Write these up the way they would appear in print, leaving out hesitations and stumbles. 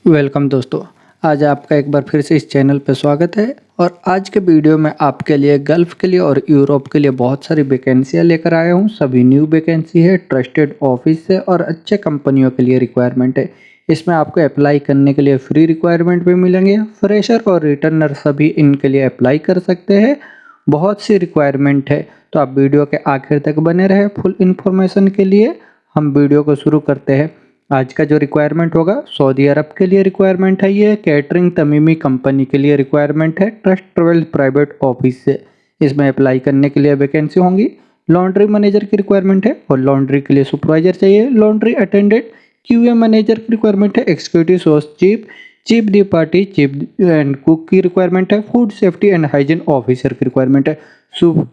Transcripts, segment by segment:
Welcome दोस्तों। आज आपका एक बार फिर से इस चैनल पे स्वागत है और आज के वीडियो में आपके लिए गल्फ़ के लिए और यूरोप के लिए बहुत सारी वैकेंसियाँ लेकर आया हूँ। सभी न्यू वैकेंसी है, ट्रस्टेड ऑफिस से और अच्छे कंपनियों के लिए रिक्वायरमेंट है। इसमें आपको अप्लाई करने के लिए फ्री रिक्वायरमेंट भी मिलेंगे। फ्रेशर और रिटर्नर सभी इनके लिए अप्लाई कर सकते हैं। बहुत सी रिक्वायरमेंट है, तो आप वीडियो के आखिर तक बने रहे फुल इन्फॉर्मेशन के लिए। हम वीडियो को शुरू करते हैं। आज का जो रिक्वायरमेंट होगा सऊदी अरब के लिए रिक्वायरमेंट है। ये कैटरिंग तमीमी कंपनी के लिए रिक्वायरमेंट है, ट्रस्ट ट्रेवल प्राइवेट ऑफिस से। इसमें अप्लाई करने के लिए वैकेंसी होंगी। लॉन्ड्री मैनेजर की रिक्वायरमेंट है और लॉन्ड्री के लिए सुपरवाइजर चाहिए। लॉन्ड्री अटेंडेंट क्यूए मैनेजर की रिक्वायरमेंट है। Executive sauce chief, chief the party, cheap and cook की रिक्वायरमेंट है। Food safety and hygiene officer की रिक्वायरमेंट है। Food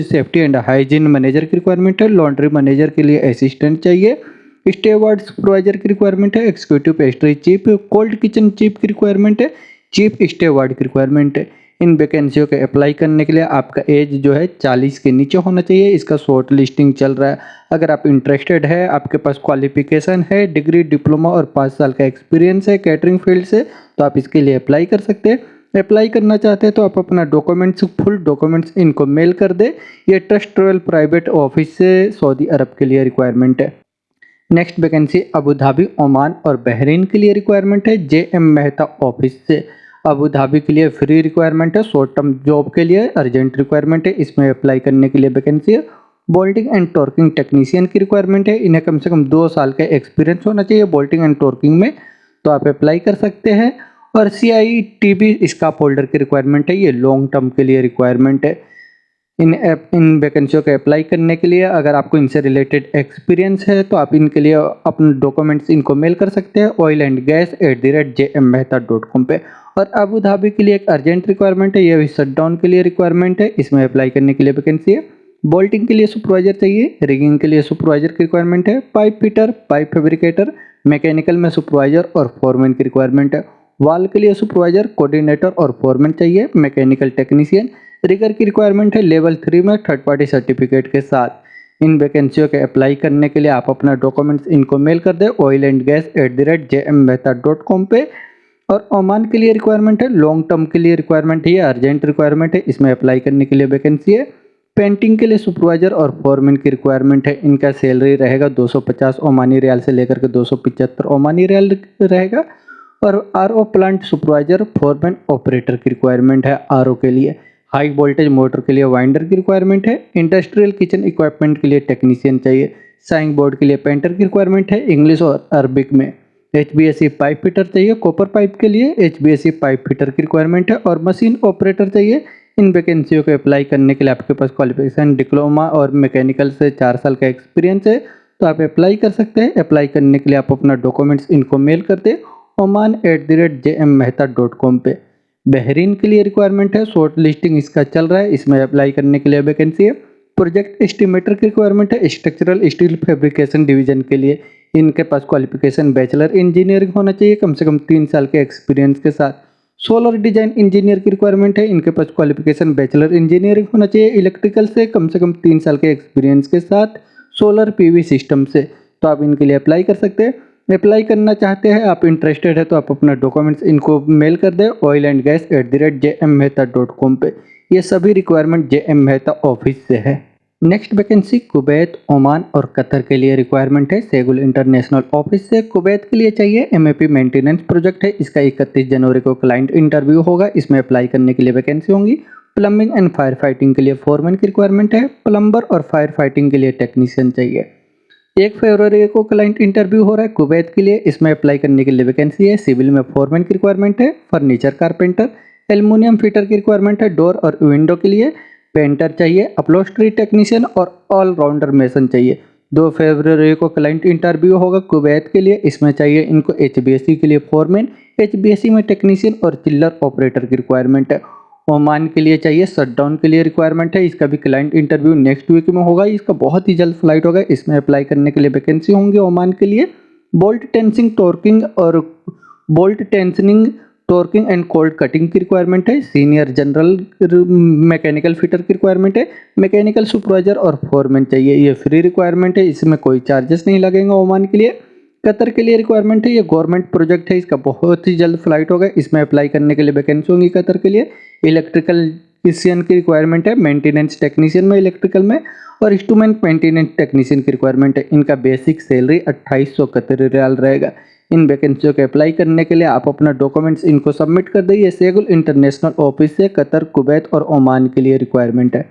safety and hygiene manager की रिक्वायरमेंट है। लॉन्ड्री मैनेजर के लिए असिस्टेंट चाहिए। स्टेवार्ड सुपरवाइजर की रिक्वायरमेंट है। Executive pastry chief, cold kitchen chief की रिक्वायरमेंट है। चीफ स्टेवार्ड की रिक्वायरमेंट है। इन वैकेंसियों के अप्लाई करने के लिए आपका एज जो है 40 के नीचे होना चाहिए। इसका शॉर्ट लिस्टिंग चल रहा है। अगर आप इंटरेस्टेड है, आपके पास क्वालिफिकेशन है, डिग्री, डिप्लोमा और 5 साल का एक्सपीरियंस है कैटरिंग फील्ड से, तो आप इसके लिए अप्लाई कर सकते हैं। अप्लाई करना चाहते हैं तो आप अपना डॉक्यूमेंट्स, फुल डॉक्यूमेंट्स इनको मेल कर दे। ये ट्रस्ट ट्रेवल प्राइवेट ऑफिस से सऊदी अरब के लिए रिक्वायरमेंट है। Next vacancy Abu Dhabi, Oman और बहरीन के लिए रिक्वायरमेंट है। जेएम मेहता ऑफिस से। अबू धाबी के लिए फ्री रिक्वायरमेंट है। शॉर्ट टर्म जॉब के लिए अर्जेंट रिक्वायरमेंट है। इसमें अप्लाई करने के लिए वैकेंसी है। बोल्टिंग एंड टॉर्किंग टेक्नीशियन की रिक्वायरमेंट है। इन्हें कम से कम 2 साल का एक्सपीरियंस होना चाहिए बोल्टिंग एंड टॉर्किंग में, तो आप अप्लाई कर सकते हैं। और CITB स्काफ होल्डर की रिक्वायरमेंट है। ये लॉन्ग टर्म के लिए रिक्वायरमेंट है। इन वैकेंसियों के अप्लाई करने के लिए अगर आपको इनसे रिलेटेड एक्सपीरियंस है तो आप इनके लिए अपने डॉक्यूमेंट्स इनको मेल कर सकते हैं oilandgas@jmmehta.com पे। और अबू धाबी के लिए एक अर्जेंट रिक्वायरमेंट है। ये भी शटडाउन के लिए रिक्वायरमेंट है। इसमें अप्लाई करने के लिए वैकेंसी है। बोल्टिंग के लिए सुपरवाइजर चाहिए। रिगिंग के लिए सुपरवाइजर की रिक्वायरमेंट है। Pipe fitter, pipe fabricator, mechanical में सुपरवाइजर और फोरमैन की रिक्वायरमेंट है। वाल के लिए सुपरवाइजर, कोऑर्डिनेटर और फोरमैन चाहिए। मैकेनिकल टेक्नीशियन, रिगर की रिक्वायरमेंट है लेवल 3 में थर्ड पार्टी सर्टिफिकेट के साथ। इन वैकेंसियों के अप्लाई करने के लिए आप अपना डॉक्यूमेंट्स इनको मेल कर दें oilandgas@jmmehta.com पे। और ओमान के लिए रिक्वायरमेंट है। लॉन्ग टर्म के लिए रिक्वायरमेंट है, अर्जेंट रिक्वायरमेंट है। इसमें अप्लाई करने के लिए वैकेंसी है। पेंटिंग के लिए सुपरवाइजर और फोरमैन की रिक्वायरमेंट है। इनका सैलरी रहेगा 250 ओमानी रियाल से लेकर के 275 ओमानी रियाल रहेगा। और RO plant supervisor, foreman, operator की रिक्वायरमेंट है। RO के लिए हाई वोल्टेज मोटर के लिए वाइंडर की रिक्वायरमेंट है। इंडस्ट्रियल किचन इक्विपमेंट के लिए टेक्नीशियन चाहिए। साइंग बोर्ड के लिए पेंटर की रिक्वायरमेंट है, इंग्लिश और अरबिक में। HBSC पाइप फिटर चाहिए। कॉपर पाइप के लिए HBSC पाइप फिटर की रिक्वायरमेंट है। और मशीन ऑपरेटर चाहिए। इन वैकेंसियों को अप्लाई करने के लिए आपके पास क्वालिफिकेशन डिप्लोमा और मैकेनिकल से 4 साल का एक्सपीरियंस है, तो आप अप्लाई कर सकते हैं। अप्लाई करने के लिए आप अपना डॉक्यूमेंट्स इनको मेल कर दें oman@jmmehta.com पे। बहरीन के लिए रिक्वायरमेंट है। शॉर्ट लिस्टिंग इसका चल रहा है। इसमें अप्लाई करने के लिए वैकेंसी है। प्रोजेक्ट एस्टिमेटर की रिक्वायरमेंट है। स्ट्रक्चरल स्टील फैब्रिकेशन डिवीजन के लिए इनके पास क्वालिफिकेशन बैचलर इंजीनियरिंग होना चाहिए, कम से कम 3 साल के एक्सपीरियंस के साथ। सोलर डिजाइन इंजीनियर की रिक्वायरमेंट है। इनके पास क्वालिफिकेशन बैचलर इंजीनियरिंग होना चाहिए इलेक्ट्रिकल से, कम से कम 3 साल के एक्सपीरियंस के साथ, सोलर PV सिस्टम से, तो आप इनके लिए अप्लाई कर सकते हैं। अप्लाई करना चाहते हैं, आप इंटरेस्टेड है तो आप अपना डॉक्यूमेंट्स इनको मेल कर दें oilandgas@jmmehta.com पे। ये सभी रिक्वायरमेंट JM मेहता ऑफिस से है। नेक्स्ट वैकेंसी कुवैत, ओमान और कतर के लिए रिक्वायरमेंट है। सेगुल इंटरनेशनल ऑफिस से। कुवैत के लिए चाहिए। MAP मेंटेनेंस प्रोजेक्ट है। इसका 31 जनवरी को क्लाइंट इंटरव्यू होगा। इसमें अप्लाई करने के लिए वैकेंसी होंगी। प्लम्बिंग एंड फायर फाइटिंग के लिए फोरमैन की रिक्वायरमेंट है। प्लम्बर और फायर फाइटिंग के लिए टेक्नीशियन चाहिए। 1 फरवरी को क्लाइंट इंटरव्यू हो रहा है कुवैत के लिए। इसमें अप्लाई करने के लिए वैकेंसी है। सिविल में फोरमैन की रिक्वायरमेंट है। फर्नीचर कारपेंटर, एल्युमिनियम फिटर की रिक्वायरमेंट है। डोर और विंडो के लिए पेंटर चाहिए। अपलोस्ट्री टेक्नीशियन और ऑलराउंडर मेसन चाहिए। 2 फरवरी को क्लाइंट इंटरव्यू होगा कुवैत के लिए। इसमें चाहिए इनको HBSC के लिए फोरमैन, HBSC में टेक्नीशियन और चिल्लर ऑपरेटर की रिक्वायरमेंट है। ओमान के लिए चाहिए। शटडाउन के लिए रिक्वायरमेंट है। इसका भी क्लाइंट इंटरव्यू नेक्स्ट वीक में होगा। इसका बहुत ही जल्द फ्लाइट होगा। इसमें अप्लाई करने के लिए वैकेंसी होंगे ओमान के लिए। बोल्ट टेंसिंग टॉर्किंग और bolt tensioning torquing and cold cutting की रिक्वायरमेंट है। सीनियर जनरल मैकेनिकल फिटर की रिक्वायरमेंट है। मैकेनिकल सुपरवाइजर और फोरमैन चाहिए। ये फ्री रिक्वायरमेंट है, इसमें कोई चार्जेस नहीं लगेंगे ओमान के लिए। कतर के लिए रिक्वायरमेंट है, ये गवर्नमेंट प्रोजेक्ट है, इसका बहुत ही जल्द फ्लाइट होगा। इसमें अप्लाई करने के लिए वैकेंसी होंगी कतर के लिए। इलेक्ट्रिकल की रिक्वायरमेंट है, मेंटेनेंस टेक्नीशियन में इलेक्ट्रिकल में, और इंस्ट्रूमेंट मेंटेनेंस टेक्नीशियन की रिक्वायरमेंट है। इनका बेसिक सैलरी 2800 कतरी रियाल रहेगा। इन वैकेंसियों के अप्लाई करने के लिए आप अपना डॉक्यूमेंट्स इनको सबमिट कर दीजिए। शेगुल इंटरनेशनल ऑफिस से कतर, कुवैत और ओमान के लिए रिक्वायरमेंट है।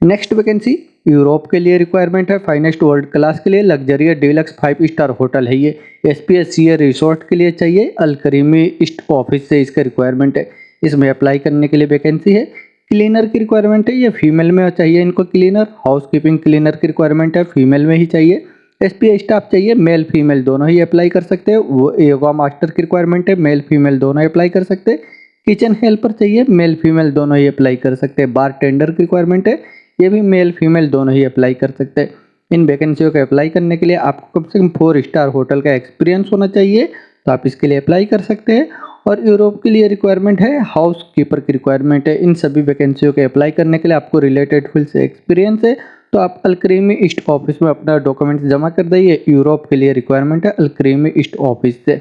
नेक्स्ट वैकेंसी यूरोप के लिए रिक्वायरमेंट है, फाइनेस्ट वर्ल्ड क्लास के लिए लग्जरियस डीलक्स 5 स्टार होटल है ये। SPSCA रिसोर्ट के लिए चाहिए, अल करीमी ईस्ट ऑफिस से इसका रिक्वायरमेंट है। इसमें अप्लाई करने के लिए वैकेंसी है। क्लीनर की रिक्वायरमेंट है, ये फीमेल में चाहिए इनको क्लीनर। हाउस कीपिंग क्लीनर की रिक्वायरमेंट है, फीमेल में ही चाहिए। SPA स्टाफ चाहिए, मेल फीमेल दोनों ही अप्लाई कर सकते हैं। वो योगा मास्टर की रिक्वायरमेंट है, मेल फीमेल दोनों अप्लाई कर सकते हैं। किचन हेल्पर चाहिए, मेल फीमेल दोनों ही अप्लाई कर सकते हैं। बार टेंडर की रिक्वायरमेंट है, ये भी मेल फीमेल दोनों ही अप्लाई कर सकते हैं। इन वैकेंसियों के अप्लाई करने के लिए आपको कम से कम 4 स्टार होटल का एक्सपीरियंस होना चाहिए, तो आप इसके लिए अप्लाई कर सकते हैं। और यूरोप के लिए रिक्वायरमेंट है, हाउस कीपर की रिक्वायरमेंट है। इन सभी वैकेंसियों के अप्लाई करने के लिए आपको रिलेटेड फील्ड से एक्सपीरियंस है, तो आप अल करीमी ईस्ट ऑफिस में अपना डॉक्यूमेंट्स जमा कर दीजिए। यूरोप के लिए रिक्वायरमेंट है अल करीमी ईस्ट ऑफिस से।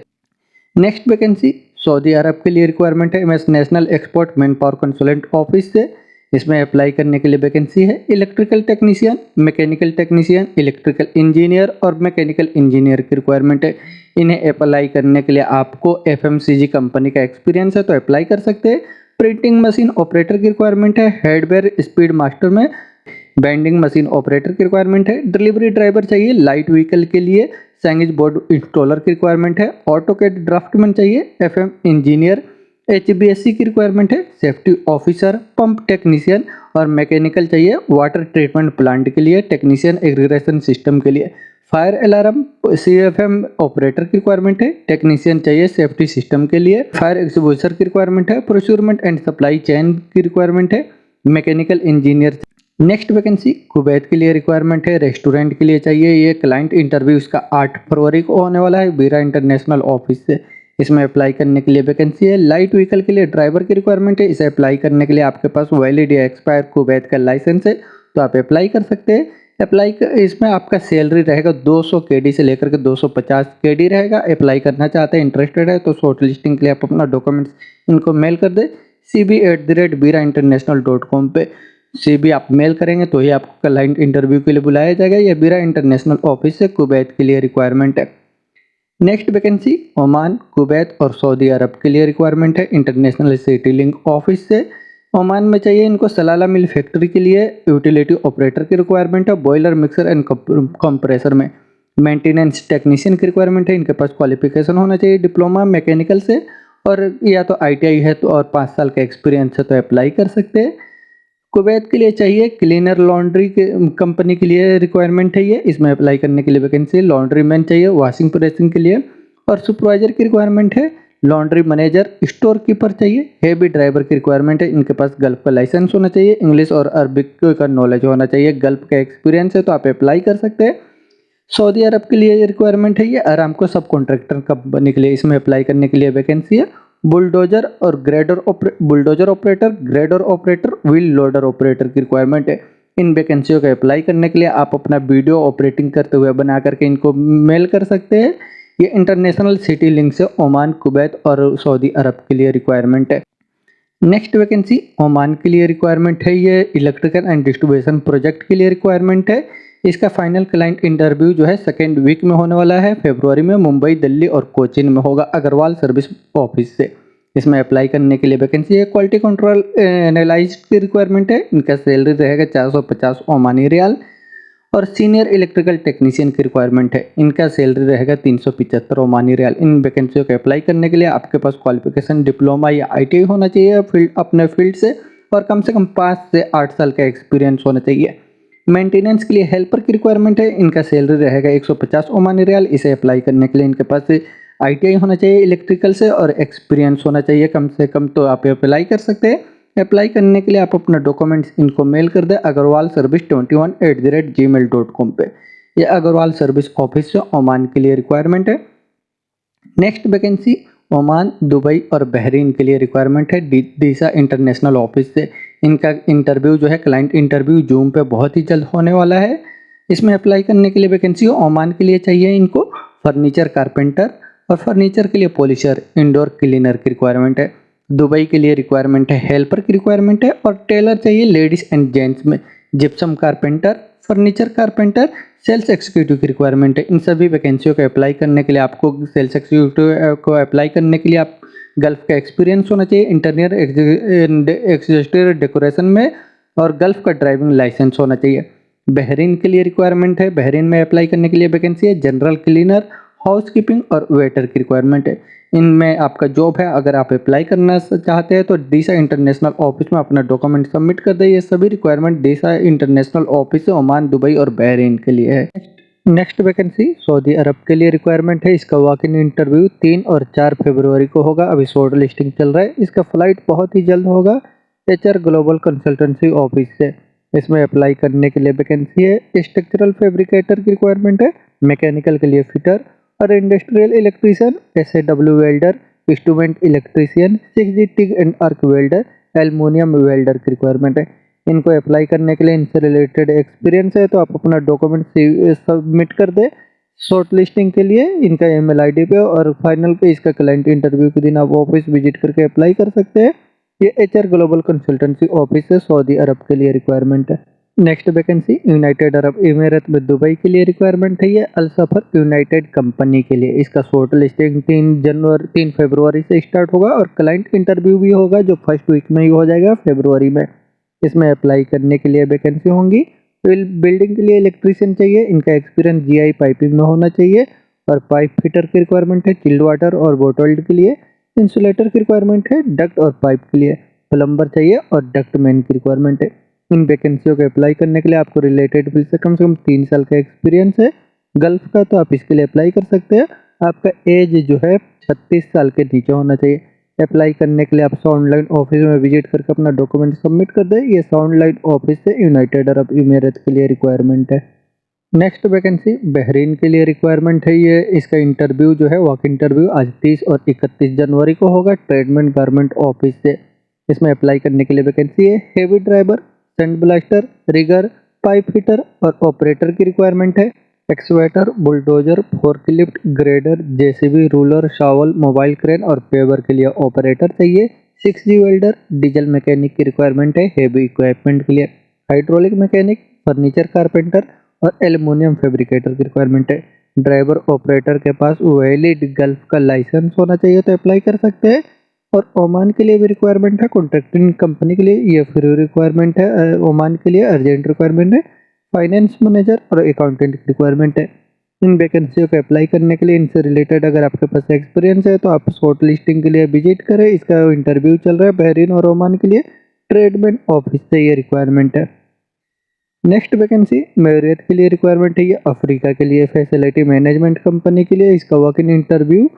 नेक्स्ट वैकेंसी सऊदी अरब के लिए रिक्वायरमेंट है, MS national export man power consultant office से। इसमें अप्लाई करने के लिए वैकेंसी है electrical technician, mechanical technician, electrical engineer और मैकेनिकल इंजीनियर की रिक्वायरमेंट है। इन्हें अप्लाई करने के लिए आपको FMCG कंपनी का एक्सपीरियंस है, तो अप्लाई कर सकते हैं। प्रिंटिंग मशीन ऑपरेटर की रिक्वायरमेंट है, हार्डवेयर स्पीड मास्टर में बेंडिंग मशीन ऑपरेटर की रिक्वायरमेंट है। डिलीवरी ड्राइवर चाहिए लाइट व्हीकल के लिए, सैंडविच बोर्ड इंस्टॉलर की रिक्वायरमेंट है। ऑटोकैड ड्राफ्टमैन चाहिए, FM इंजीनियर। HBSC की रिक्वायरमेंट है, सेफ्टी ऑफिसर, पंप टेक्नीशियन और मैकेनिकल चाहिए वाटर ट्रीटमेंट प्लांट के लिए, टेक्नीशियन इरिगेशन सिस्टम के लिए। फायर अलार्म CFM ऑपरेटर की रिक्वायरमेंट है, टेक्नीशियन चाहिए सेफ्टी सिस्टम के लिए। फायर एक्सपोजर की रिक्वायरमेंट है, प्रोक्योरमेंट एंड सप्लाई चेन की रिक्वायरमेंट है, mechanical engineer. Next vacancy Kuwait के लिए रिक्वायरमेंट है, रेस्टोरेंट के लिए चाहिए। ये क्लाइंट इंटरव्यू इसका 8 फरवरी को होने वाला है, बीरा इंटरनेशनल ऑफिस से। इसमें अप्लाई करने के लिए वैकेंसी है। लाइट व्हीकल के लिए ड्राइवर की रिक्वायरमेंट है। इसे अप्लाई करने के लिए आपके पास वैलिड या एक्सपायर कुवैत का लाइसेंस है, तो आप अप्लाई कर सकते हैं। इसमें आपका सैलरी रहेगा 200 KD से लेकर के 250 KD रहेगा। अप्लाई करना चाहते हैं, इंटरेस्टेड है, तो शॉर्ट लिस्टिंग के लिए आप अपना डॉक्यूमेंट्स इनको मेल कर दे cb@birainternational.com पे। CB आप मेल करेंगे तो ही आपको क्लाइंट इंटरव्यू के लिए बुलाया जाएगा। यह बीरा इंटरनेशनल ऑफिस से कुवैत के लिए रिक्वायरमेंट है। नेक्स्ट वैकेंसी ओमान, कुवैत और सऊदी अरब के लिए रिक्वायरमेंट है, इंटरनेशनल सिटी लिंक ऑफिस से। ओमान में चाहिए इनको सलाला मिल फैक्ट्री के लिए यूटिलिटी ऑपरेटर की रिक्वायरमेंट है, बॉयलर मिक्सर एंड कंप्रेसर में। मेंटेनेंस टेक्नीशियन की रिक्वायरमेंट है, इनके पास क्वालिफिकेशन होना चाहिए डिप्लोमा मैकेनिकल से, और या तो ITI है तो और 5 साल का एक्सपीरियंस है, तो अप्लाई कर सकते हैं। कुवैत के लिए चाहिए क्लीनर लॉन्ड्री के कंपनी के लिए रिक्वायरमेंट है ये। इसमें अप्लाई करने के लिए वैकेंसी लॉन्ड्री मैन चाहिए वॉशिंग प्रेसिंग के लिए, और सुपरवाइजर की रिक्वायरमेंट है, लॉन्ड्री मैनेजर, स्टोर कीपर चाहिए, हेवी ड्राइवर की रिक्वायरमेंट है। इनके पास गल्फ का लाइसेंस होना चाहिए, इंग्लिश और अरबिक का नॉलेज होना चाहिए, गल्फ का एक्सपीरियंस है, तो आप अप्लाई कर सकते हैं। सऊदी अरब के लिए रिक्वायरमेंट है ये अरामको सब कॉन्ट्रैक्टर कंपनी के लिए। इसमें अप्लाई करने के लिए वैकेंसी है bulldozer operator, grader operator, wheel loader operator की रिक्वायरमेट है। इन वैकेंसियों का अप्लाई करने के लिए आप अपना वीडियो ऑपरेटिंग करते हुए बना करके इनको मेल कर सकते हैं। ये इंटरनेशनल सिटी लिंक से ओमान, कुवैत और सऊदी अरब के लिए रिक्वायरमेंट है। नेक्स्ट वैकेंसी ओमान के लिए रिक्वायरमेंट है, ये इलेक्ट्रिकल एंड डिस्ट्रीब्यूशन प्रोजेक्ट के लिए रिक्वायरमेंट है। इसका फाइनल क्लाइंट इंटरव्यू जो है 2nd वीक में होने वाला है, फरवरी में। मुंबई, दिल्ली और कोचीन में होगा, अग्रवाल सर्विस ऑफिस से। इसमें अप्लाई करने के लिए वैकेंसी है। क्वालिटी कंट्रोल एनालिस्ट की रिक्वायरमेंट है, इनका सैलरी रहेगा 450 ओमानी रियाल। और सीनियर इलेक्ट्रिकल टेक्नीशियन की रिक्वायरमेंट है, इनका सैलरी रहेगा 375 ओमानी रियाल। इन वैकेंसियों को अप्लाई करने के लिए आपके पास क्वालिफिकेशन डिप्लोमा या ITI होना चाहिए अपने फील्ड से, और कम से कम 5 से 8 साल का एक्सपीरियंस होना चाहिए। मेंटेनेंस के लिए हेल्पर की रिक्वायरमेंट है, इनका सैलरी रहेगा 150 ओमानी रियाल। इसे अप्लाई करने के लिए इनके पास ITI होना चाहिए इलेक्ट्रिकल से, और एक्सपीरियंस होना चाहिए कम से कम, तो आप अप्लाई कर सकते हैं। अप्लाई करने के लिए आप अपना डॉक्यूमेंट्स इनको मेल कर दें अग्रवाल सर्विस 21@gmail.com पे। ये अग्रवाल सर्विस ऑफिस से ओमान के लिए रिक्वायरमेंट है। नेक्स्ट वैकेंसी ओमान, दुबई और बहरीन के लिए रिक्वायरमेंट है, डीसा इंटरनेशनल ऑफिस से। इनका इंटरव्यू जो है क्लाइंट इंटरव्यू जूम पे बहुत ही जल्द होने वाला है। इसमें अप्लाई करने के लिए वैकेंसी ओमान के लिए चाहिए इनको फर्नीचर कारपेंटर और फर्नीचर के लिए पॉलिशर, इंडोर क्लीनर की रिक्वायरमेंट है। दुबई के लिए रिक्वायरमेंट है, हेल्पर की रिक्वायरमेंट है और टेलर चाहिए लेडीज एंड जेंट्स में। Gypsum carpenter, furniture carpenter, sales executive की रिक्वायरमेंट है। इन सभी वैकेंसियों को अप्लाई करने के लिए आपको सेल्स एग्जीक्यूटिव को अप्लाई करने के लिए आप गल्फ का एक्सपीरियंस होना चाहिए इंटीरियर एक्सटीरियर डेकोरेशन में, और गल्फ का ड्राइविंग लाइसेंस होना चाहिए। बहरीन के लिए रिक्वायरमेंट है, बहरीन में अप्लाई करने के लिए वैकेंसी है। जनरल क्लीनर, हाउस कीपिंग और वेटर की रिक्वायरमेंट है। इनमें आपका जॉब है। अगर आप अप्लाई करना चाहते हैं तो डीसा इंटरनेशनल ऑफिस में अपना डॉक्यूमेंट सबमिट कर दें। ये सभी रिक्वायरमेंट डीसा इंटरनेशनल ऑफिस से ओमान, दुबई और बहरीन के लिए है। नेक्स्ट वैकेंसी सऊदी अरब के लिए रिक्वायरमेंट है। इसका वॉक इन इंटरव्यू 3 और 4 फरवरी को होगा। अभी शॉर्ट लिस्टिंग चल रहा है। इसका फ्लाइट बहुत ही जल्द होगा एचआर ग्लोबल कंसल्टेंसी ऑफिस से। इसमें अप्लाई करने के लिए वैकेंसी है। स्ट्रक्चरल फैब्रिकेटर की रिक्वायरमेंट है, मैकेनिकल के लिए फिटर और industrial electrician, SAW welder, instrument electrician, 6G TIG and arc welder, aluminium welder की रिक्वायरमेंट है। इनको अप्लाई करने के लिए इनसे रिलेटेड एक्सपीरियंस है तो आप अपना डॉक्यूमेंट सबमिट कर दे शॉर्ट लिस्टिंग के लिए इनका ईमेल आईडी पे, और फाइनल पे इसका क्लाइंट इंटरव्यू के दिन आप ऑफिस विजिट करके अप्लाई कर सकते हैं। ये एचआर ग्लोबल कंसल्टेंसी ऑफिस है, सऊदी अरब के लिए रिक्वायरमेंट है। Next vacancy United Arab emirate में दुबई के लिए रिक्वायरमेंट है। ये अल सफर यूनाइटेड कंपनी के लिए। इसका शॉर्ट लिस्टिंग 3 फरवरी से स्टार्ट होगा और क्लाइंट इंटरव्यू भी होगा जो फर्स्ट वीक में ही हो जाएगा फरवरी में। इसमें अप्लाई करने के लिए वैकेंसी होंगी। बिल्डिंग के लिए इलेक्ट्रीशियन चाहिए, इनका एक्सपीरियंस जीआई पाइपिंग में होना चाहिए, और पाइप फिटर की रिक्वायरमेंट है चिल्ड वाटर और बोटल्ड के लिए। इंसुलेटर की रिक्वायरमेंट है, डक्ट और पाइप के लिए। प्लम्बर चाहिए और डक्ट मैन की रिक्वायरमेंट है। इन वैकेंसियों को अप्लाई करने के लिए आपको रिलेटेड फील्ड से कम 3 साल का एक्सपीरियंस है गल्फ का, तो आप इसके लिए अप्लाई कर सकते हैं। आपका एज जो है 36 साल के नीचे होना चाहिए। अप्लाई करने के लिए आप साउंडलाइन ऑफिस में विजिट करके अपना डॉक्यूमेंट सबमिट कर दें। ये साउंडलाइन ऑफिस से यूनाइटेड अरब इमिरेट के लिए रिक्वायरमेंट है। नेक्स्ट वैकेंसी बहरीन के लिए रिक्वायरमेंट है। ये इसका इंटरव्यू जो है वॉक इंटरव्यू आज 30 और 31 जनवरी को होगा ट्रेडमेंट गारमेंट ऑफिस से। इसमें अप्लाई करने के लिए वैकेंसी है। Heavy driver, sand blaster, rigger, pipe fitter और ऑपरेटर की रिक्वायरमेंट है। Excavator, bulldozer, forklift, grader, JCB, roller, shovel, mobile crane और पेवर के लिए ऑपरेटर चाहिए। 6G वेल्डर, डीजल मैकेनिक की रिक्वायरमेंट है हेवी इक्विपमेंट के लिए। हाइड्रोलिक मैकेनिक, फर्नीचर कारपेंटर और एल्युमिनियम फैब्रिकेटर की रिक्वायरमेंट है। ड्राइवर ऑपरेटर के पास वैलिड गल्फ का लाइसेंस होना चाहिए तो अप्लाई कर सकते हैं। और ओमान के लिए भी रिक्वायरमेंट है। कॉन्ट्रैक्टिंग कंपनी के लिए ये फ्री रिक्वायरमेंट है। ओमान के लिए अर्जेंट रिक्वायरमेंट है। फाइनेंस मैनेजर और अकाउंटेंट की रिक्वायरमेंट है। इन वैकेंसियों को अप्लाई करने के लिए इनसे रिलेटेड अगर आपके पास एक्सपीरियंस है तो आप शॉर्ट लिस्टिंग के लिए विजिट करें। इसका इंटरव्यू चल रहा है बहरीन और ओमान के लिए ट्रेडमेंट ऑफिस से ये रिक्वायरमेंट है। नेक्स्ट वैकेंसी मेरियट के लिए रिक्वायरमेंट है। ये अफ्रीका के लिए फैसिलिटी मैनेजमेंट कंपनी के लिए। इसका वॉक इन इंटरव्यू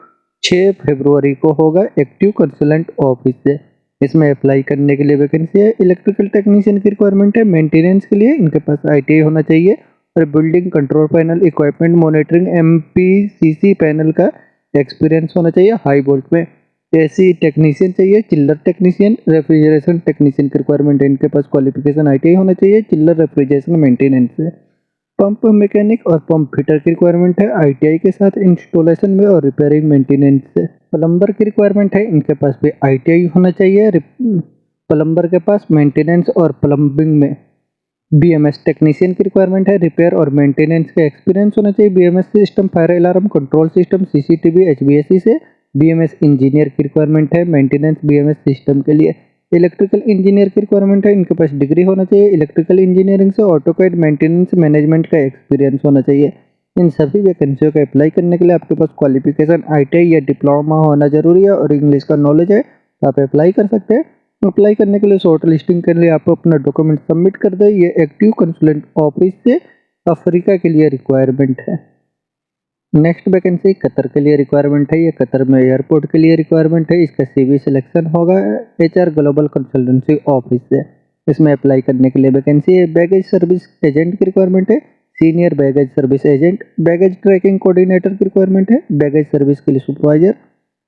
6 फरवरी को होगा एक्टिव कंसल्टेंट ऑफिस से। इसमें अप्लाई करने के लिए वैकेंसी है। इलेक्ट्रिकल टेक्नीशियन की रिक्वायरमेंट है। मेंटेनेंस के लिए इनके पास आईटीआई होना चाहिए और building control panel equipment monitoring MPCC panel का एक्सपीरियंस होना चाहिए हाई वोल्ट में। एसी टेक्नीशियन चाहिए, चिल्लर टेक्नीशियन, रेफ्रिजरेशन टेक्नीशियन की रिक्वायरमेंट है। इनके पास क्वालिफिकेशन आईटीआई होना चाहिए चिल्लर रेफ्रिजरेशन मेंटेनेंस से। पंप मैकेनिक और पंप फिटर की रिक्वायरमेंट है आईटीआई के साथ इंस्टॉलेशन में और रिपेयरिंग मेंटेनेंस से। प्लम्बर की रिक्वायरमेंट है, इनके पास भी आईटीआई होना चाहिए प्लम्बर के पास मेंटेनेंस और प्लम्बिंग में। बीएमएस टेक्नीशियन की रिक्वायरमेंट है, रिपेयर और मेंटेनेंस का एक्सपीरियंस होना चाहिए। BMS system, fire alarm control system, CCTV, HVAC से। बीएमएस इंजीनियर की रिक्वायरमेंट है, मेंटेनेंस बीएमएस सिस्टम के लिए। इलेक्ट्रिकल इंजीनियर की रिक्वायरमेंट है, इनके पास डिग्री होना चाहिए इलेक्ट्रिकल इंजीनियरिंग से। ऑटोकैड मेंटेनेंस मैनेजमेंट का एक्सपीरियंस होना चाहिए। इन सभी वैकेंसियों का अप्लाई करने के लिए आपके पास क्वालिफिकेशन आईटीआई या डिप्लोमा होना जरूरी है और इंग्लिश का नॉलेज है तो आप अप्लाई कर सकते हैं। अप्लाई करने के लिए शॉर्ट लिस्टिंग के लिए आप अपना डॉक्यूमेंट सबमिट कर दें। ये एक्टिव कंसल्टेंट ऑफिस से अफ्रीका के लिए रिक्वायरमेंट है। नेक्स्ट वैकेंसी कतर के लिए रिक्वायरमेंट है। ये कतर में एयरपोर्ट के लिए रिक्वायरमेंट है। इसका सीवी सिलेक्शन होगा एचआर ग्लोबल कंसल्टेंसी ऑफिस से। इसमें अप्लाई करने के लिए वैकेंसी है। बैगेज सर्विस एजेंट की रिक्वायरमेंट है, senior baggage service agent, baggage tracking coordinator की रिक्वायरमेंट है, बैगेज सर्विस के लिए supervisor,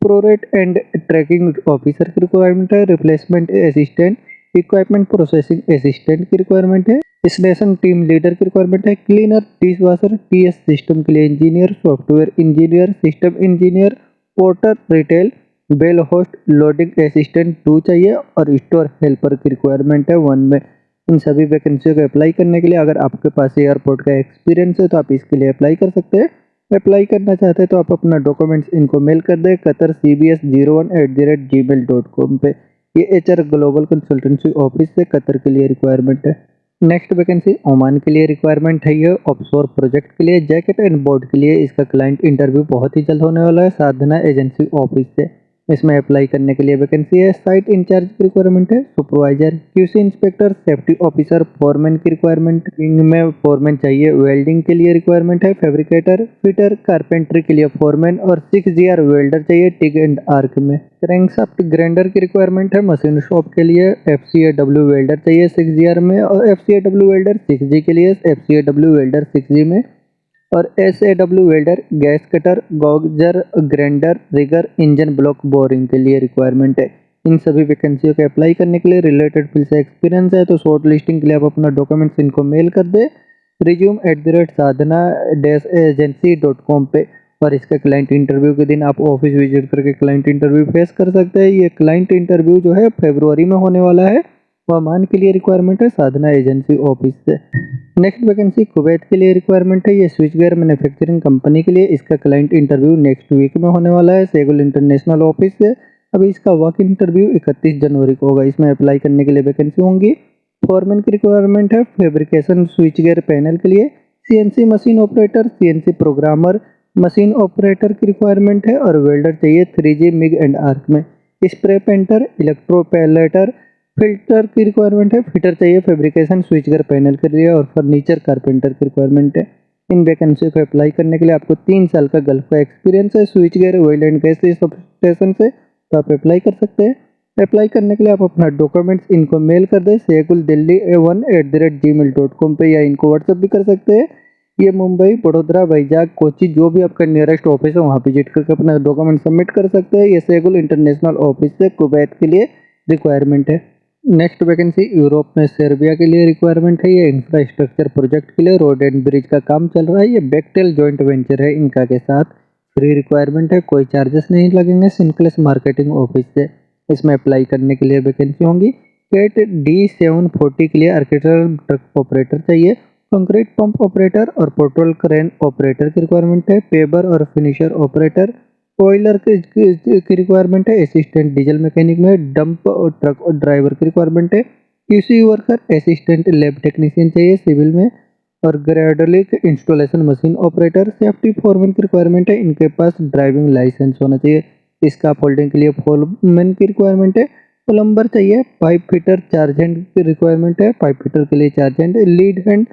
prorate and tracking officer की रिक्वायरमेंट है, replacement assistant, equipment processing assistant की रिक्वायरमेंट है। स्टेशन टीम लीडर की रिक्वायरमेंट है। Cleaner, dish washer, TS system के लिए engineer, software engineer, system engineer, porter retail, bell host, loading assistant 2 चाहिए और स्टोर हेल्पर की रिक्वायरमेंट है 1 में। इन सभी वैकेंसियों को अप्लाई करने के लिए अगर आपके पास एयरपोर्ट का एक्सपीरियंस है तो आप इसके लिए अप्लाई कर सकते हैं। अप्लाई करना चाहते हैं तो आप अपना डॉक्यूमेंट्स इनको मेल कर दें qatarcbs01@gmail.com पे। ये एचआर ग्लोबल कंसल्टेंसी ऑफिस से कतर के लिए रिक्वायरमेंट है। नेक्स्ट वैकेंसी ओमान के लिए रिक्वायरमेंट है। ये ऑफशोर प्रोजेक्ट के लिए जैकेट एंड बोर्ड के लिए इसका क्लाइंट इंटरव्यू बहुत ही जल्द होने वाला है, साधना एजेंसी ऑफिस से। इसमें अप्लाई करने के लिए वैकेंसी है। साइट इंचार्ज की रिक्वायरमेंट है, supervisor, QC inspector, safety officer, foreman की रिक्वायरमेंट में फोरमैन चाहिए। वेल्डिंग के लिए रिक्वायरमेंट है, फैब्रिकेटर, फिटर, कारपेंट्री के लिए फोरमैन और 6GR वेल्डर चाहिए टिग एंड आर्क में। क्रैंकशाफ्ट ग्राइंडर की रिक्वायरमेंट है। मशीन शॉप के लिए FCAW वेल्डर चाहिए 6GR में और FCAW वेल्डर 6G के लिए FCAW वेल्डर 6G में और SAW welder, gas cutter, gouger, grinder, rigger, engine block boring के लिए रिक्वायरमेंट है। इन सभी वैकेंसियों के अप्लाई करने के लिए रिलेटेड फील्ड से एक्सपीरियंस है तो शॉर्ट लिस्टिंग के लिए आप अपना डॉक्यूमेंट्स इनको मेल कर दे resume@sadhana-agency.com पे। और इसका क्लाइंट इंटरव्यू के दिन आप ऑफिस विजिट करके क्लाइंट इंटरव्यू फेस कर सकते हैं। ये क्लाइंट इंटरव्यू जो है फरवरी में होने वाला है। ओमान के लिए रिक्वायरमेंट है, साधना एजेंसी ऑफिस से। नेक्स्ट वैकेंसी कुवैत के लिए रिक्वायरमेंट है। ये स्विच गियर मैन्युफैक्चरिंग कंपनी के लिए इसका क्लाइंट इंटरव्यू नेक्स्ट वीक में होने वाला है, सेगुल इंटरनेशनल ऑफिस से। अभी इसका वर्क इंटरव्यू 31 जनवरी को होगा। इसमें अप्लाई करने के लिए वैकेंसी होंगी। फॉरमैन की रिक्वायरमेंट है, फैब्रिकेशन स्विच गियर पैनल के लिए, CNC machine operator, CNC programmer, machine operator की रिक्वायरमेंट है और वेल्डर चाहिए 3G मिग एंड आर्क में। स्प्रे पेंटर, इलेक्ट्रोपैलेटर, फिल्टर की रिक्वायरमेंट है। फिटर चाहिए फैब्रिकेशन स्विच गियर पैनल के लिए और फर्नीचर कारपेंटर की रिक्वायरमेंट है। इन वैकेंसी को अप्लाई करने के लिए आपको 3 साल का गल्फ का एक्सपीरियंस है switch gear oil and gas station से, तो आप अप्लाई कर सकते हैं। अप्लाई करने के लिए आप अपना डॉक्यूमेंट्स इनको मेल कर दें sheikhuldelhi1@gmail.com पे या इनको व्हाट्सअप भी कर सकते हैं। ये मुंबई, बड़ोदरा, वैजाग, कोची जो भी आपका नियरेस्ट ऑफिस है वहाँ विजिट करके अपना डॉक्यूमेंट सबमिट कर सकते हैं। ये सेगुल इंटरनेशनल ऑफिस से कुवैत के लिए रिक्वायरमेंट है। नेक्स्ट वैकेंसी यूरोप में सर्बिया के लिए रिक्वायरमेंट है। ये इंफ्रास्ट्रक्चर प्रोजेक्ट के लिए रोड एंड ब्रिज का काम चल रहा है। ये बेक्टेल जॉइंट वेंचर है इनका के साथ। फ्री रिक्वायरमेंट है, कोई चार्जेस नहीं लगेंगे, सिंक्लेस मार्केटिंग ऑफिस से। इसमें अप्लाई करने के लिए वैकेंसी होंगी। कैट D740 के लिए आर्किटेक्चरल ट्रक ऑपरेटर चाहिए, कंक्रीट पंप ऑपरेटर और पेट्रोल क्रेन ऑपरेटर की रिक्वायरमेंट है। पेबर और फिनिशर ऑपरेटर, ऑयलर की रिक्वायरमेंट है। असिस्टेंट डीजल मैकेनिक में, डंप और ट्रक और ड्राइवर की रिक्वायरमेंट है। QC worker, assistant lab technician चाहिए सिविल में और ग्रेडलिक installation machine operator. Safety foreman की रिक्वायरमेंट है, इनके पास ड्राइविंग लाइसेंस होना चाहिए। इसका फोल्डिंग के लिए फोरमैन की रिक्वायरमेंट है। प्लम्बर चाहिए, पाइप फिटर, चार्ज हैंड की रिक्वायरमेंट है, पाइप फिटर के लिए चार्ज हैंड, लीड हैंड।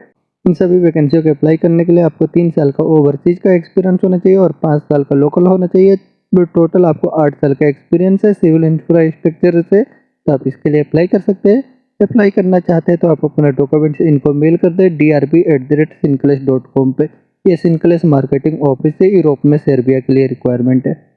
इन सभी वैकेंसियों के अप्लाई करने के लिए आपको 3 साल का ओवरसीज का एक्सपीरियंस होना चाहिए और 5 साल का लोकल होना चाहिए। टोटल आपको 8 साल का एक्सपीरियंस है सिविल इंफ्रास्ट्रक्चर से, तो आप इसके लिए अप्लाई कर सकते हैं। अप्लाई करना चाहते हैं तो आप अपना डॉक्यूमेंट्स इनको मेल कर दें drp@synclass.com पे। ये सिंक्लेस मार्केटिंग ऑफिस से यूरोप में सर्बिया के लिए रिक्वायरमेंट है।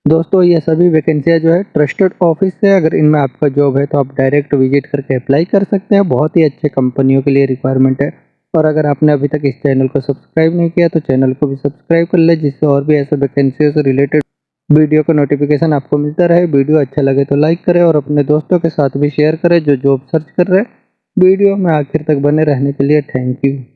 दोस्तों ये सभी वैकेंसियाँ जो है ट्रस्टेड ऑफिस से, अगर इनमें आपका जॉब है तो आप डायरेक्ट विजिट करके अप्लाई कर सकते हैं। बहुत ही अच्छे कंपनियों के लिए रिक्वायरमेंट है। और अगर आपने अभी तक इस चैनल को सब्सक्राइब नहीं किया तो चैनल को भी सब्सक्राइब कर ले, जिससे और भी ऐसे वैकेंसियों से रिलेटेड वीडियो का नोटिफिकेशन आपको मिलता रहे। वीडियो अच्छा लगे तो लाइक करें और अपने दोस्तों के साथ भी शेयर करें जो जॉब सर्च कर रहे हैं। वीडियो में आखिर तक बने रहने के लिए थैंक यू।